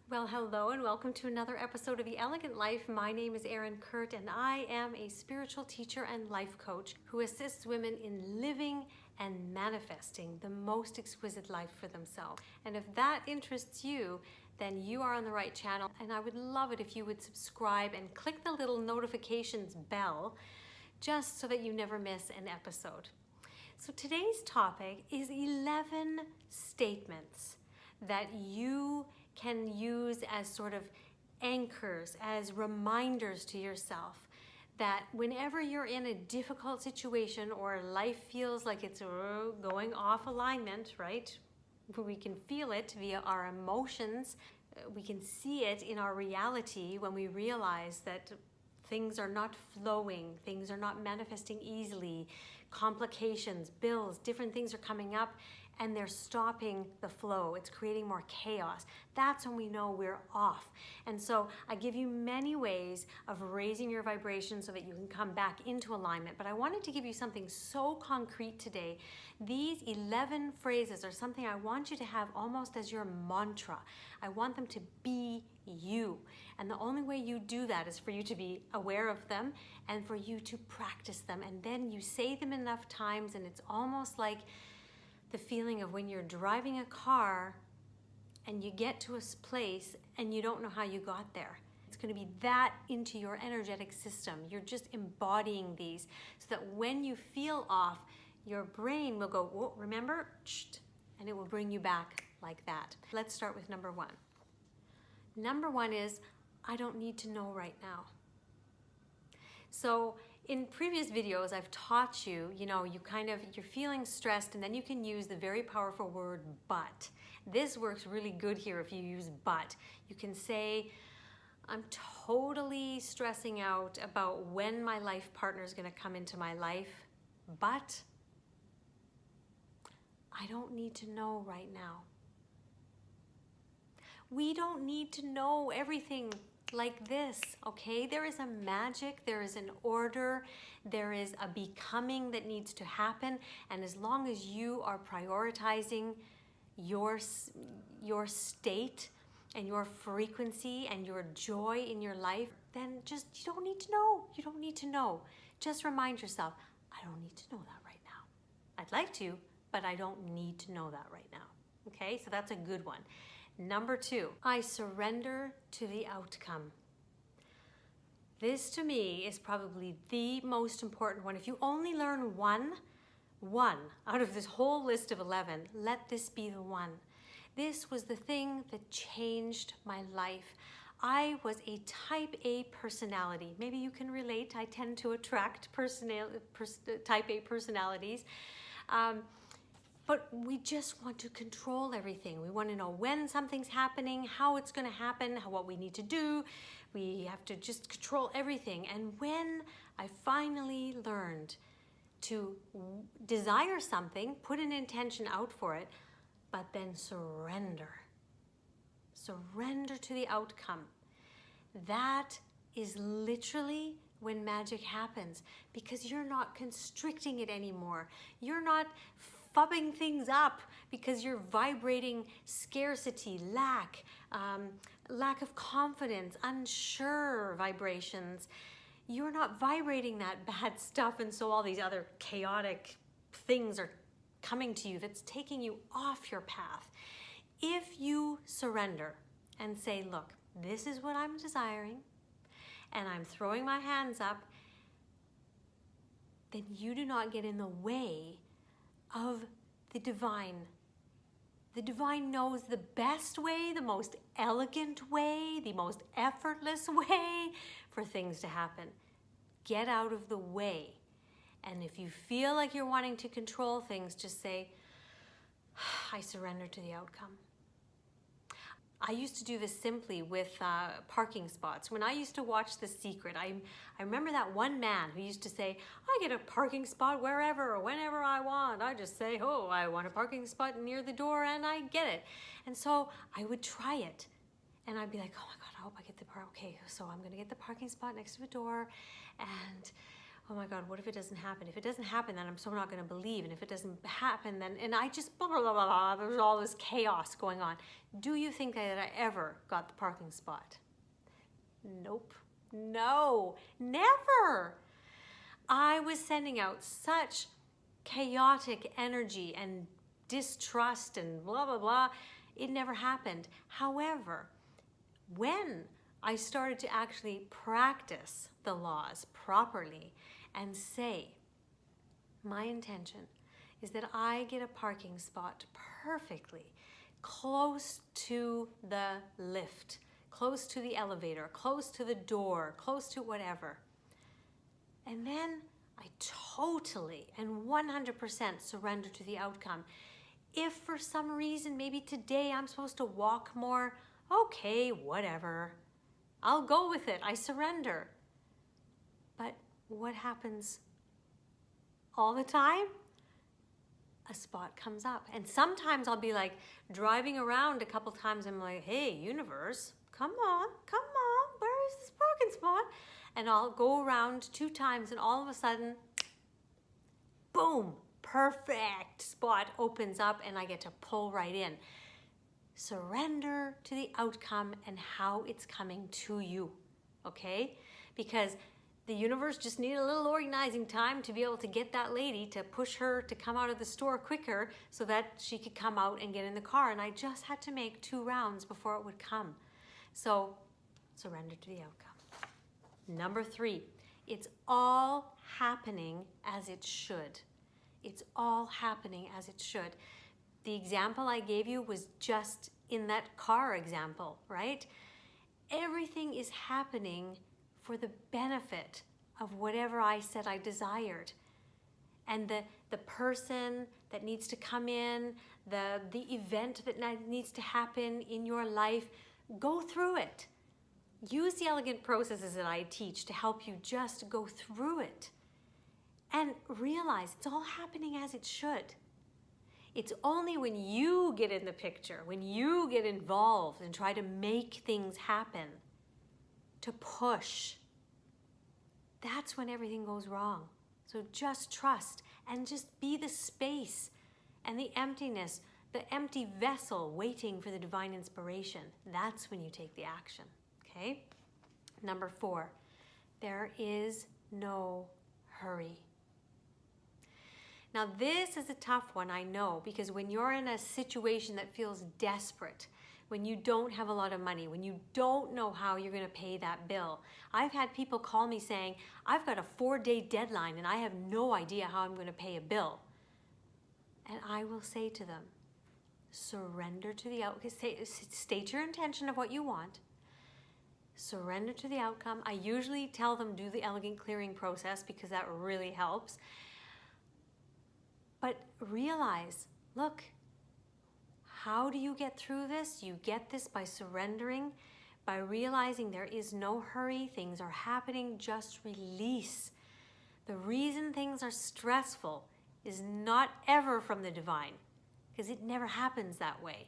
Well, hello and welcome to another episode of The Elegant Life. My name is Erin Kurt and I am a spiritual teacher and life coach who assists women in living and manifesting the most exquisite life for themselves. And if that interests you, then you are on the right channel, and I would love it if you would subscribe and click the little notifications bell just so that you never miss an episode. So today's topic is 11 statements that you can use as sort of anchors, as reminders to yourself that whenever you're in a difficult situation or life feels like it's going off alignment, right? We can feel it via our emotions. We can see it in our reality when we realize that things are not flowing, things are not manifesting easily, complications, bills, different things are coming up and they're stopping the flow. It's creating more chaos. That's when we know we're off. And so I give you many ways of raising your vibration so that you can come back into alignment. But I wanted to give you something so concrete today. These 11 phrases are something I want you to have almost as your mantra. I want them to be you. And the only way you do that is for you to be aware of them and for you to practice them. And then you say them enough times and it's almost like the feeling of when you're driving a car and you get to a place and you don't know how you got there. It's going to be that into your energetic system. You're just embodying these so that when you feel off, your brain will go, whoa, remember? And it will bring you back like that. Let's start with number one. Number one is, I don't need to know right now. So in previous videos, I've taught you, you're feeling stressed and then you can use the very powerful word but. This works really good here if you use but. You can say, I'm totally stressing out about when my life partner is going to come into my life, but I don't need to know right now. We don't need to know everything like this, okay? There is a magic, there is an order, there is a becoming that needs to happen, and as long as you are prioritizing your state and your frequency and your joy in your life, then you don't need to know. You don't need to know. Just remind yourself, I don't need to know that right now. I'd like to, but I don't need to know that right now, okay? So that's a good one. Number two, I surrender to the outcome. This to me is probably the most important one. If you only learn one out of this whole list of 11, let this be the one. This was the thing that changed my life. I was a type A personality. Maybe you can relate. I tend to attract type A personalities. But we just want to control everything. We want to know when something's happening, how it's going to happen, what we need to do. We have to just control everything. And when I finally learned to desire something, put an intention out for it, but then surrender to the outcome, that is literally when magic happens, because you're not constricting it anymore. You're not fubbing things up because you're vibrating scarcity, lack of confidence, unsure vibrations. You're not vibrating that bad stuff, and so all these other chaotic things are coming to you that's taking you off your path. If you surrender and say, look, this is what I'm desiring, and I'm throwing my hands up, then you do not get in the way of the divine. The divine knows the best way, the most elegant way, the most effortless way for things to happen. Get out of the way. And if you feel like you're wanting to control things, just say, I surrender to the outcome. I used to do this simply with parking spots. When I used to watch The Secret, I remember that one man who used to say, I get a parking spot wherever or whenever I want. I just say, oh, I want a parking spot near the door, and I get it. And so I would try it. And I'd be like, oh my God, I hope I get the park. Okay, so I'm going to get the parking spot next to the door. And oh my God, what if it doesn't happen? If it doesn't happen, then I'm so not going to believe. And if it doesn't happen, then, and I just, blah, blah, blah, blah, blah. There's all this chaos going on. Do you think that I ever got the parking spot? Nope. No, never. I was sending out such chaotic energy and distrust and blah, blah, blah. It never happened. However, when I started to actually practice the laws properly and say, my intention is that I get a parking spot perfectly close to the lift, close to the elevator, close to the door, close to whatever. And then I totally and 100% surrender to the outcome. If for some reason, maybe today I'm supposed to walk more, okay, whatever. I'll go with it. I surrender. But what happens all the time? A spot comes up. And sometimes I'll be like driving around a couple times. I'm like, hey, universe, come on. Where is this parking spot? And I'll go around 2 times and all of a sudden, boom, perfect spot opens up and I get to pull right in. Surrender to the outcome and how it's coming to you, okay? Because the universe just needed a little organizing time to be able to get that lady to push her to come out of the store quicker so that she could come out and get in the car. And I just had to make 2 rounds before it would come. So surrender to the outcome. Number 3, it's all happening as it should. It's all happening as it should. The example I gave you was just in that car example, right? Everything is happening for the benefit of whatever I said I desired. And the person that needs to come in, the event that needs to happen in your life, go through it. Use the elegant processes that I teach to help you just go through it. And realize it's all happening as it should. It's only when you get in the picture, when you get involved and try to make things happen, to push, that's when everything goes wrong. So just trust and just be the space and the emptiness, the empty vessel waiting for the divine inspiration. That's when you take the action, okay? Number 4, there is no hurry. Now this is a tough one, I know, because when you're in a situation that feels desperate, when you don't have a lot of money, when you don't know how you're going to pay that bill. I've had people call me saying, I've got a 4-day deadline and I have no idea how I'm going to pay a bill. And I will say to them, surrender to the outcome. State your intention of what you want. Surrender to the outcome. I usually tell them do the elegant clearing process because that really helps. But realize, look, how do you get through this? You get this by surrendering, by realizing there is no hurry, things are happening, just release. The reason things are stressful is not ever from the divine, because it never happens that way.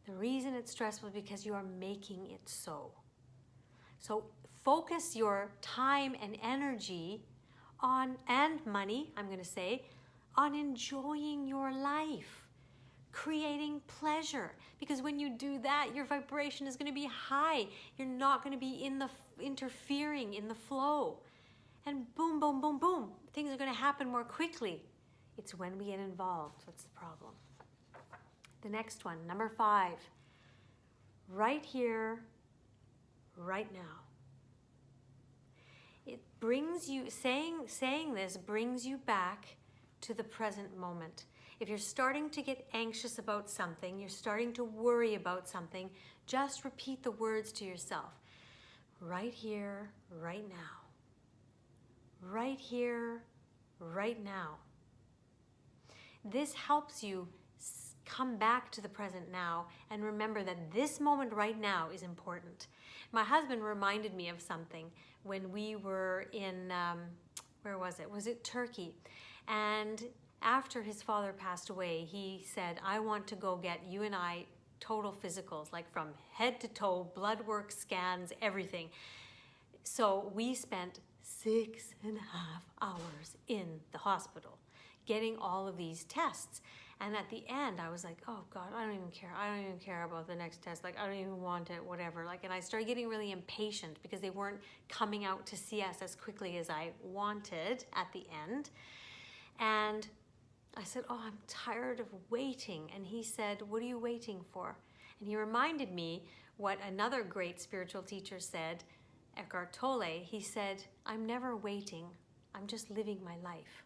The reason it's stressful is because you are making it so. So focus your time and energy on, and money, I'm going to say, on enjoying your life, creating pleasure. Because when you do that, your vibration is going to be high. You're not going to be interfering in the flow. And boom, boom, boom, boom, things are going to happen more quickly. It's when we get involved that's the problem. The next one, number 5, right here, right now. It brings you, saying this brings you back to the present moment. If you're starting to get anxious about something, you're starting to worry about something, just repeat the words to yourself. Right here, right now. Right here, right now. This helps you come back to the present now and remember that this moment right now is important. My husband reminded me of something when we were in, where was it? Was it Turkey? And after his father passed away, he said, I want to go get you and I total physicals, like from head to toe, blood work, scans, everything. So we spent 6.5 hours in the hospital, getting all of these tests. And at the end, I was like, oh God, I don't even care. I don't even care about the next test. Like, I don't even want it, whatever. Like, and I started getting really impatient because they weren't coming out to see us as quickly as I wanted at the end. And I said, oh, I'm tired of waiting. And he said, what are you waiting for? And he reminded me what another great spiritual teacher said, Eckhart Tolle. He said, I'm never waiting. I'm just living my life.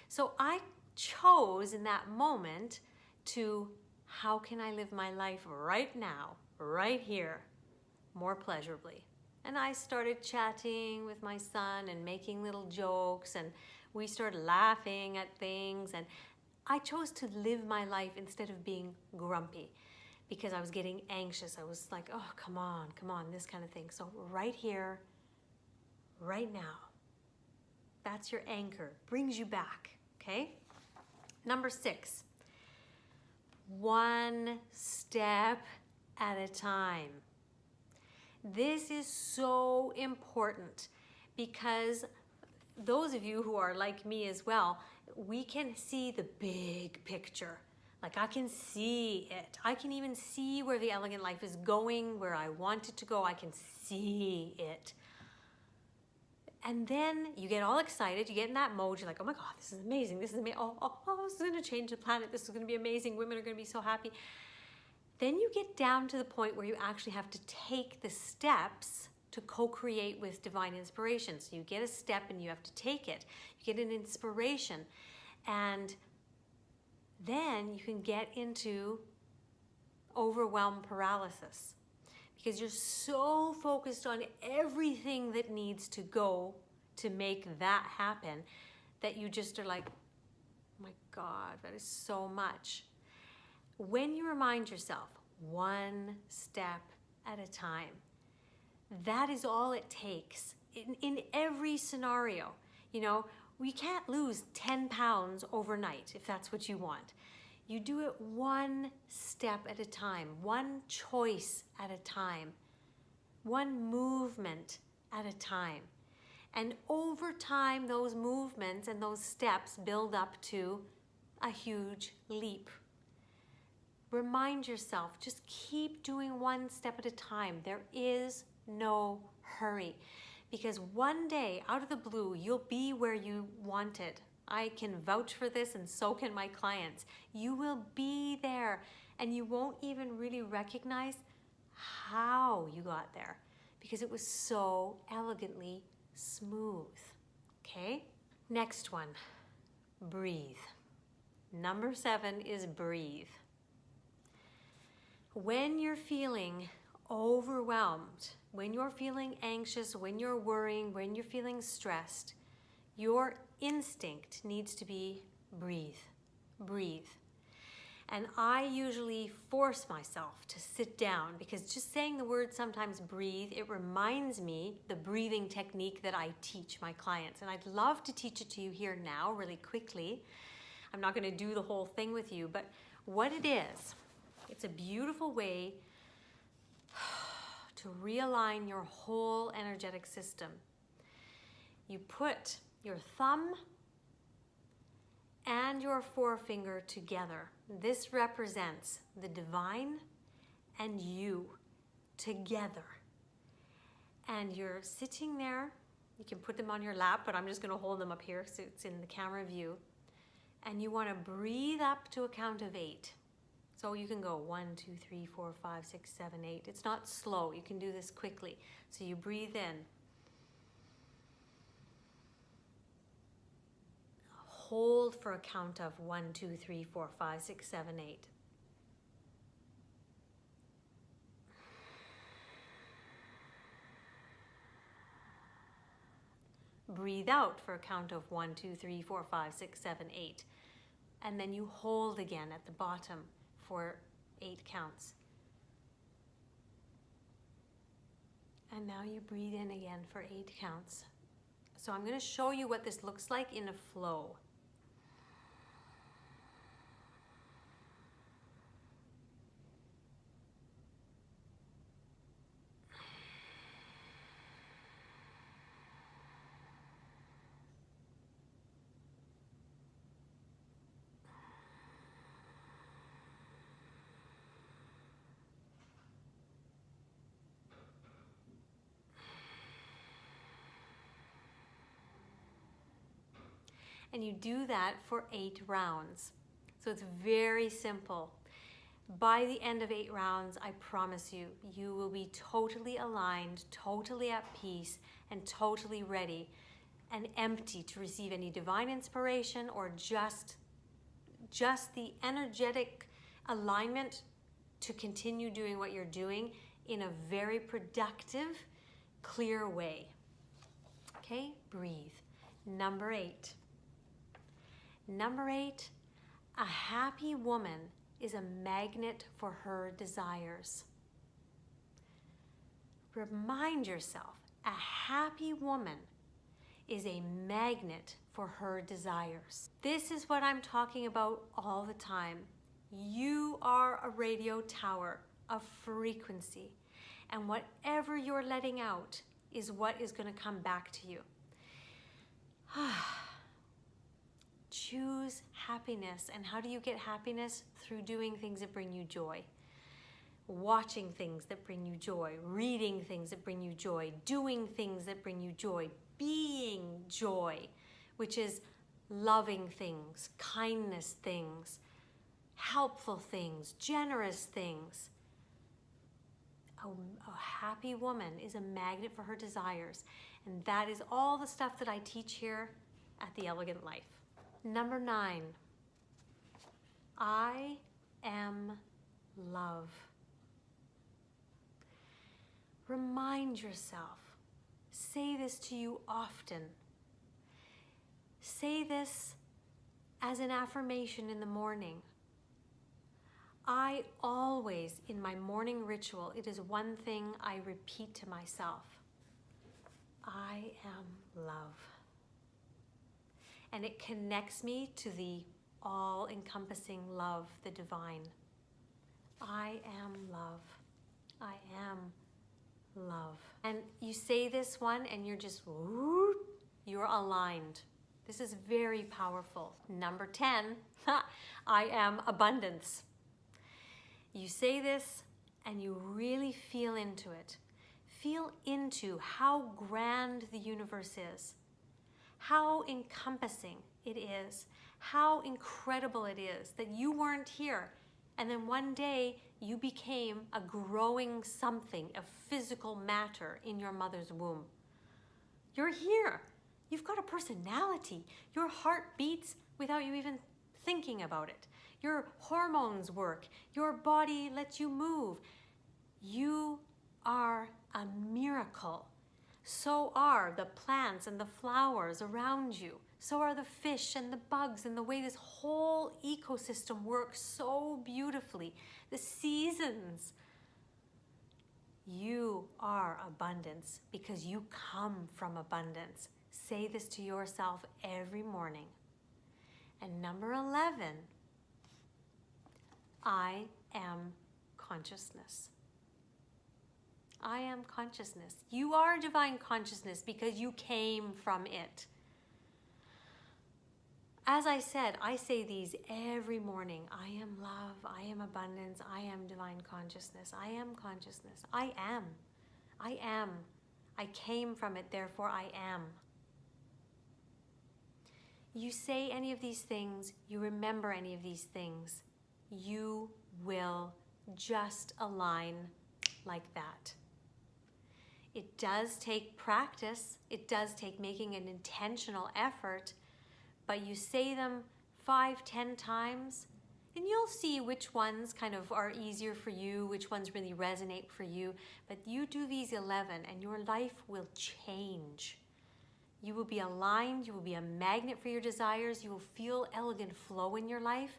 So I chose in that moment to, how can I live my life right now, right here, more pleasurably? And I started chatting with my son and making little jokes, and we started laughing at things, and I chose to live my life instead of being grumpy because I was getting anxious. I was like, oh, come on, this kind of thing. So right here, right now, that's your anchor, brings you back, okay? Number 6, one step at a time. This is so important because those of you who are like me as well, we can see the big picture. Like, I can see it. I can even see where the elegant life is going, where I want it to go. I can see it. And then you get all excited, you get in that mode, you're like, oh my God, this is amazing, this is amazing, oh, this is gonna change the planet, this is gonna be amazing, women are gonna be so happy. Then you get down to the point where you actually have to take the steps to co-create with divine inspiration. So you get a step and you have to take it. You get an inspiration, and then you can get into overwhelm paralysis. Because you're so focused on everything that needs to go to make that happen that you just are like, oh my God, that is so much. When you remind yourself, one step at a time, that is all it takes in every scenario. You know, we can't lose 10 pounds overnight if that's what you want. You do it one step at a time, one choice at a time, one movement at a time. And over time, those movements and those steps build up to a huge leap. Remind yourself, just keep doing one step at a time. There is no hurry, because one day, out of the blue, you'll be where you wanted. I can vouch for this, and so can my clients. You will be there, and you won't even really recognize how you got there because it was so elegantly smooth. Okay? Next one, breathe. Number 7 is breathe. When you're feeling overwhelmed, when you're feeling anxious, when you're worrying, when you're feeling stressed, your instinct needs to be breathe, breathe. And I usually force myself to sit down because just saying the word sometimes breathe, it reminds me the breathing technique that I teach my clients. And I'd love to teach it to you here now really quickly. I'm not going to do the whole thing with you, but what it is, it's a beautiful way to realign your whole energetic system. You put your thumb and your forefinger together. This represents the divine and you together. And you're sitting there. You can put them on your lap, but I'm just going to hold them up here so it's in the camera view. And you want to breathe up to a count of 8. So you can go 1, 2, 3, 4, 5, 6, 7, 8. It's not slow. You can do this quickly. So you breathe in. Hold for a count of 1, 2, 3, 4, 5, 6, 7, 8. Breathe out for a count of 1, 2, 3, 4, 5, 6, 7, 8. And then you hold again at the bottom for 8 counts. And now you breathe in again for 8 counts. So I'm going to show you what this looks like in a flow. And you do that for 8 rounds. So it's very simple. By the end of 8 rounds, I promise you, you will be totally aligned, totally at peace, and totally ready and empty to receive any divine inspiration or just the energetic alignment to continue doing what you're doing in a very productive, clear way. Okay, breathe. Number 8. Number 8, a happy woman is a magnet for her desires. Remind yourself, a happy woman is a magnet for her desires. This is what I'm talking about all the time. You are a radio tower of frequency, and whatever you're letting out is what is going to come back to you. Choose happiness. And how do you get happiness? Through doing things that bring you joy. Watching things that bring you joy. Reading things that bring you joy. Doing things that bring you joy. Being joy, which is loving things, kindness things, helpful things, generous things. A happy woman is a magnet for her desires. And that is all the stuff that I teach here at The Elegant Life. Number 9, I am love. Remind yourself. Say this to you often. Say this as an affirmation in the morning. I always, in my morning ritual, it is one thing I repeat to myself. I am love. And it connects me to the all-encompassing love, the divine. I am love. I am love. And you say this one and you're just, whoop, you're aligned. This is very powerful. Number 10, I am abundance. You say this and you really feel into it. Feel into how grand the universe is, how encompassing it is, how incredible it is that you weren't here. And then one day you became a growing something, a physical matter in your mother's womb. You're here. You've got a personality. Your heart beats without you even thinking about it. Your hormones work. Your body lets you move. You are a miracle. So are the plants and the flowers around you. So are the fish and the bugs and the way this whole ecosystem works so beautifully. The seasons. You are abundance because you come from abundance. Say this to yourself every morning. And number 11, I am consciousness. I am consciousness. You are divine consciousness because you came from it. As I said, I say these every morning. I am love, I am abundance, I am divine consciousness, I am consciousness. I am. I am. I came from it, therefore I am. You say any of these things, you remember any of these things, you will just align like that. It does take practice. It does take making an intentional effort, but you say them 5, 10 times, and you'll see which ones kind of are easier for you, which ones really resonate for you. But you do these 11 and your life will change. You will be aligned. You will be a magnet for your desires. You will feel elegant flow in your life.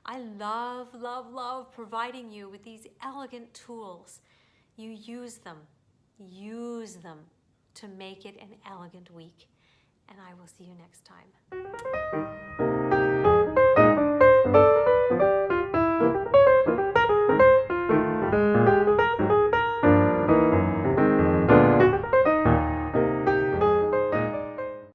I love, love, love providing you with these elegant tools. You use them to make it an elegant week. And I will see you next time.